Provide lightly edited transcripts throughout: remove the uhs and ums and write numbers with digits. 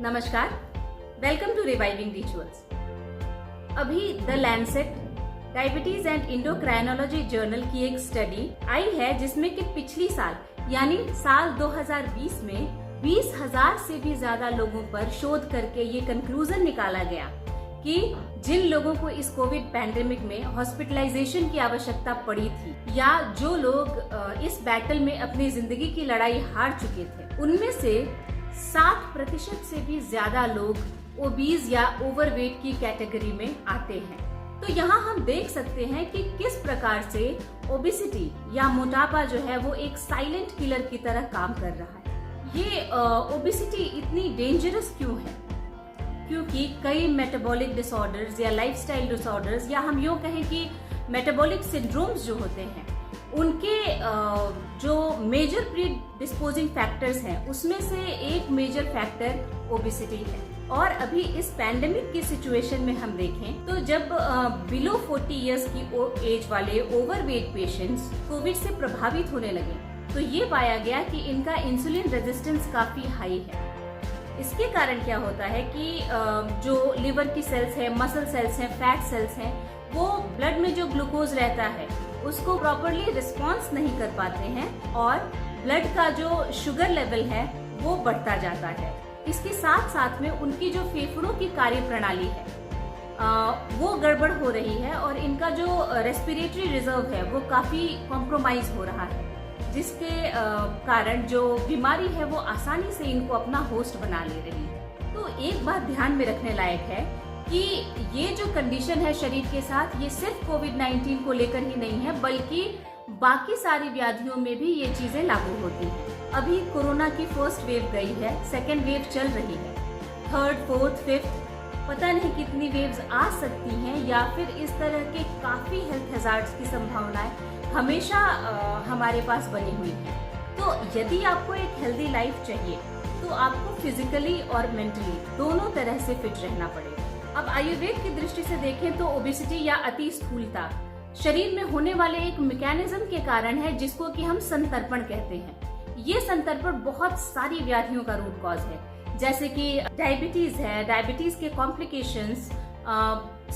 नमस्कार, welcome to reviving rituals. अभी the Lancet diabetes and endocrinology journal की एक स्टडी आई है जिसमें कि पिछली साल यानी साल 2020 में 20,000 से भी ज्यादा लोगों पर शोध करके ये कंक्लूजन निकाला गया कि जिन लोगों को इस कोविड पैंडेमिक में हॉस्पिटलाइजेशन की आवश्यकता पड़ी थी या जो लोग इस बैटल में अपनी जिंदगी की लड़ाई हार चुके थे, उनमें से 60% से भी ज्यादा लोग ओबीज या ओवरवेट की कैटेगरी में आते हैं। तो यहाँ हम देख सकते हैं कि किस प्रकार से ओबेसिटी या मोटापा जो है वो एक साइलेंट किलर की तरह काम कर रहा है। ये ओबेसिटी इतनी डेंजरस क्यों है? क्योंकि कई मेटाबॉलिक डिसऑर्डर्स या लाइफस्टाइल डिसऑर्डर्स या हम यूँ कहें कि मेटाबॉलिक सिंड्रोम्स जो होते हैं, उनके जो मेजर प्री डिस्पोजिंग फैक्टर्स हैं उसमें से एक मेजर फैक्टर ओबेसिटी है। और अभी इस पैंडेमिक की सिचुएशन में हम देखें तो जब बिलो 40 इयर्स की एज वाले ओवरवेट पेशेंट्स कोविड से प्रभावित होने लगे तो ये पाया गया कि इनका इंसुलिन रेजिस्टेंस काफी हाई है। इसके कारण क्या होता है कि जो लिवर की सेल्स है, मसल सेल्स हैं, फैट सेल्स हैं, वो ब्लड में जो ग्लूकोज रहता है उसको प्रॉपरली रिस्पॉन्स नहीं कर पाते हैं और ब्लड का जो शुगर लेवल है वो बढ़ता जाता है। इसके साथ साथ में उनकी जो फेफड़ों की कार्य प्रणाली है वो गड़बड़ हो रही है और इनका जो रेस्पिरेटरी रिजर्व है वो काफी कॉम्प्रोमाइज हो रहा है, जिसके कारण जो बीमारी है वो आसानी से इनको अपना होस्ट बना ले रही है। तो एक बात ध्यान में रखने लायक है कि ये जो कंडीशन है शरीर के साथ, ये सिर्फ कोविड-19 को लेकर ही नहीं है बल्कि बाकी सारी व्याधियों में भी ये चीजें लागू होती हैं। अभी कोरोना की फर्स्ट वेव गई है, सेकेंड वेव चल रही है, थर्ड, फोर्थ, फिफ्थ पता नहीं कितनी वेव्स आ सकती हैं या फिर इस तरह के काफी हेल्थ हैजार्ड्स की संभावनाएं हमेशा हमारे पास बनी हुई है। तो यदि आपको एक हेल्दी लाइफ चाहिए तो आपको फिजिकली और मेंटली दोनों तरह से फिट रहना पड़ेगा। अब आयुर्वेद की दृष्टि से देखें तो ओबेसिटी या अति स्थूलता शरीर में होने वाले एक मैकेनिज्म के कारण है जिसको कि हम संतर्पण कहते हैं। ये संतर्पण बहुत सारी व्याधियों का रूट कॉज है, जैसे कि डायबिटीज है, डायबिटीज के complications,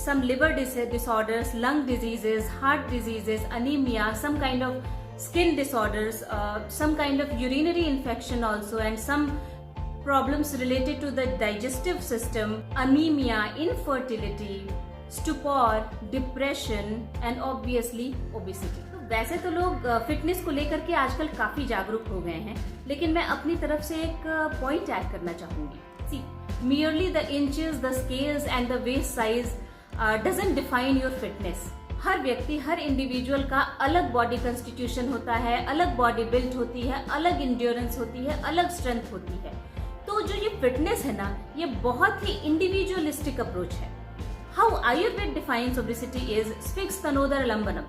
some liver disorders, lung diseases, heart diseases, anemia, some kind of skin disorders, some kind of urinary infection also, and some problems related to the digestive system, anemia, infertility, stupor, depression, and obviously obesity. तो वैसे तो लोग fitness को लेकर के आजकल काफी जागरूक हो गए हैं, लेकिन मैं अपनी तरफ से एक पॉइंट ऐड करना चाहूंगी। merely the inches, the scales and the waist size doesn't define your fitness. हर व्यक्ति, हर इंडिविजुअल का अलग बॉडी कंस्टिट्यूशन होता है, अलग बॉडी बिल्ड होती है, अलग इंड्योरेंस होती है, अलग स्ट्रेंथ होती है। तो जो ये फिटनेस है ना, ये बहुत ही इंडिविजुअलिस्टिक अप्रोच है। How Ayurveda defines obesity is स्फिक्स तनोदर लंबनम।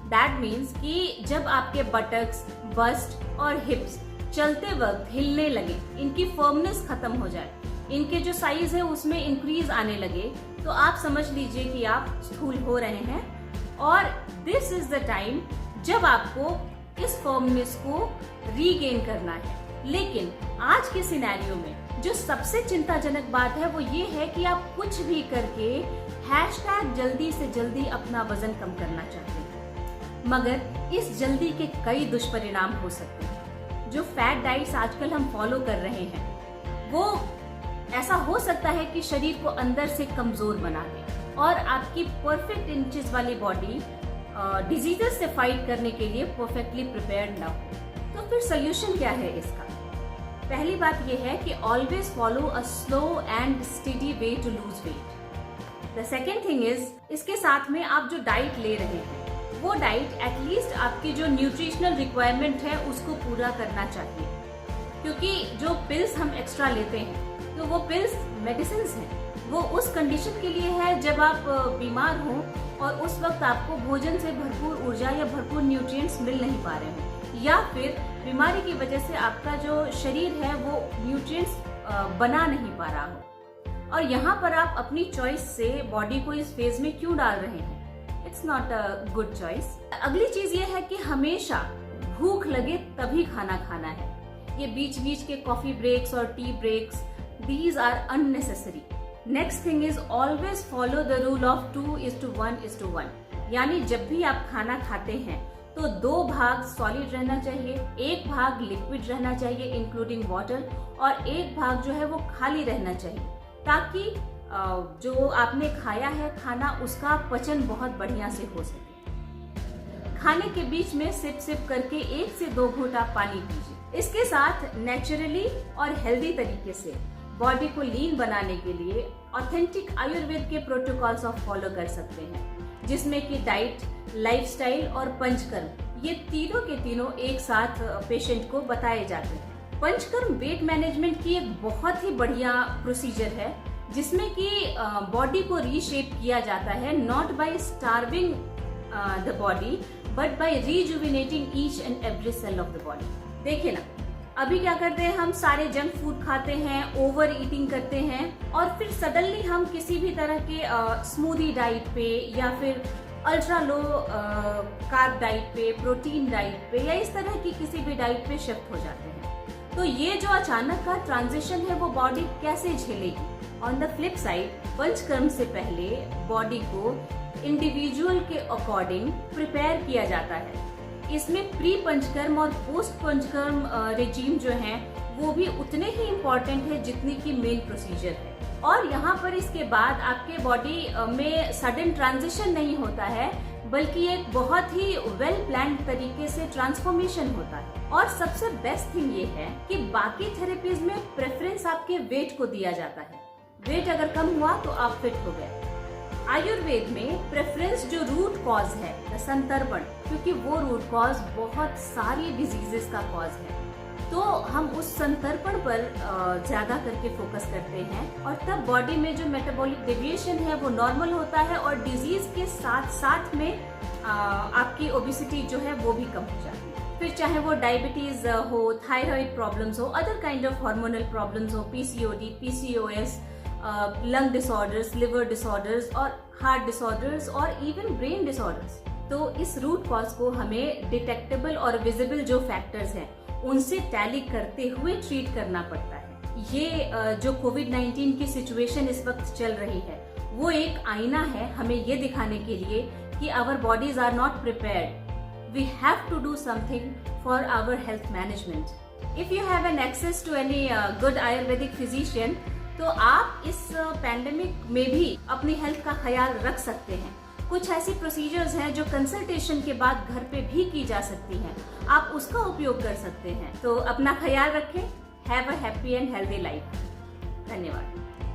दैट मीन्स कि जब आपके बटक्स, बस्ट और हिप्स चलते वक्त हिलने लगे, इनकी फर्मनेस खत्म हो जाए, इनके जो साइज है उसमें इंक्रीज आने लगे, तो आप समझ लीजिए कि आप स्थूल हो रहे हैं। और दिस इज द टाइम जब आपको इस फर्मनेस को रीगेन करना है। लेकिन आज के सिनेरियो में जो सबसे चिंताजनक बात है वो ये है कि आप कुछ भी करके हैशटैग जल्दी से जल्दी अपना वजन कम करना चाहते हैं, मगर इस जल्दी के कई दुष्परिणाम हो सकते हैं। जो फैट डाइट्स आजकल हम फॉलो कर रहे हैं वो ऐसा हो सकता है कि शरीर को अंदर से कमजोर बना दे और आपकी परफेक्ट इंचेस वाली बॉडी डिजीजेस से फाइट करने के लिए परफेक्टली प्रिपेयर्ड ना हो। तो फिर सोल्यूशन क्या है इसका? पहली बात यह है कि always follow a slow and steady way to lose weight. The second thing is, इसके साथ में आप जो डाइट ले रहे हैं वो डाइट एटलीस्ट आपकी जो न्यूट्रिशनल रिक्वायरमेंट है उसको पूरा करना चाहिए, क्योंकि जो पिल्स हम एक्स्ट्रा लेते हैं तो वो पिल्स मेडिसिन हैं। वो उस कंडीशन के लिए है जब आप बीमार हो और उस वक्त आपको भोजन से भरपूर ऊर्जा या भरपूर न्यूट्रिएंट्स मिल नहीं पा रहे हो, या फिर बीमारी की वजह से आपका जो शरीर है वो न्यूट्रिएंट्स बना नहीं पा रहा हो। और यहाँ पर आप अपनी चॉइस से बॉडी को इस फेज में क्यों डाल रहे हैं? It's not a good choice. अगली चीज ये है कि हमेशा भूख लगे तभी खाना खाना है। ये बीच बीच के कॉफी ब्रेक्स और tea breaks These are unnecessary. Next thing is always follow the rule of 2:1:1. यानी जब भी आप खाना खाते हैं तो 2 भाग सॉलिड रहना चाहिए, 1 भाग लिक्विड रहना चाहिए इंक्लूडिंग वाटर, और 1 भाग जो है वो खाली रहना चाहिए, ताकि जो आपने खाया है खाना उसका पचन बहुत बढ़िया से हो सके। खाने के बीच में सिप सिप करके 1 से 2 घूंट आप पानी पीजिए। इसके साथ नेचुरली और हेल्दी तरीके से बॉडी को लीन बनाने के लिए ऑथेंटिक आयुर्वेद के प्रोटोकॉल्स आप फॉलो कर सकते हैं, जिसमें कि डाइट, लाइफस्टाइल और पंचकर्म, ये तीनों के तीनों एक साथ पेशेंट को बताए जाते हैं। पंचकर्म वेट मैनेजमेंट की एक बहुत ही बढ़िया प्रोसीजर है, जिसमें कि बॉडी को रीशेप किया जाता है, not by starving the body but by rejuvenating each and every cell of the body. देखिए ना, अभी क्या करते हैं, हम सारे जंक फूड खाते हैं, ओवर ईटिंग करते हैं, और फिर सडनली हम किसी भी तरह के स्मूदी डाइट पे या फिर अल्ट्रा लो कार्ब डाइट पे, प्रोटीन डाइट पे, या इस तरह की किसी भी डाइट पे शिफ्ट हो जाते हैं। तो ये जो अचानक का ट्रांजिशन है वो बॉडी कैसे झेलेगी? On the flip side, panchakarma से पहले बॉडी को इंडिविजुअल के अकॉर्डिंग प्रिपेयर किया जाता है। इसमें प्री पंचकर्म और पोस्ट पंचकर्म रेजीम जो है वो भी उतने ही इम्पोर्टेंट है जितनी की मेन प्रोसीजर है। और यहाँ पर इसके बाद आपके बॉडी में सडन ट्रांजिशन नहीं होता है, बल्कि एक बहुत ही वेल प्लान्ड तरीके से ट्रांसफॉर्मेशन होता है। और सबसे बेस्ट थिंग ये है कि बाकी थेरेपीज में प्रेफरेंस आपके वेट को दिया जाता है। वेट अगर कम हुआ तो आप फिट हो गए। आयुर्वेद में प्रेफरेंस जो रूट कॉज है, संतर्पण, क्योंकि वो रूट कॉज बहुत सारी डिजीजेस का कॉज है, तो हम उस संतर्पण पर ज्यादा करके फोकस करते हैं, और तब बॉडी में जो मेटाबॉलिक डेविएशन है वो नॉर्मल होता है, और डिजीज के साथ साथ में आपकी ओबेसिटी जो है वो भी कम हो जाती है। फिर चाहे वो डायबिटीज हो, थायराइड प्रॉब्लम्स हो, other kind of hormonal problems हो, PCOD, PCOS, lung disorders, liver disorders और हार्ट डिसऑर्डर्स और इवन ब्रेन डिसऑर्डर्स। तो इस रूट कॉज को हमें डिटेक्टेबल और विजिबल जो फैक्टर्स हैं उनसे टैली करते हुए ट्रीट करना पड़ता है। ये जो कोविड-19 की सिचुएशन इस वक्त चल रही है वो एक आईना है हमें ये दिखाने के लिए कि our bodies are not prepared. We have to do something for our health management. If you have an access to any good ayurvedic physician, तो आप इस पैंडेमिक में भी अपनी हेल्थ का ख्याल रख सकते हैं। कुछ ऐसी प्रोसीजर्स हैं जो कंसल्टेशन के बाद घर पे भी की जा सकती हैं, आप उसका उपयोग कर सकते हैं। तो अपना ख्याल रखें। Have a happy and healthy life. धन्यवाद।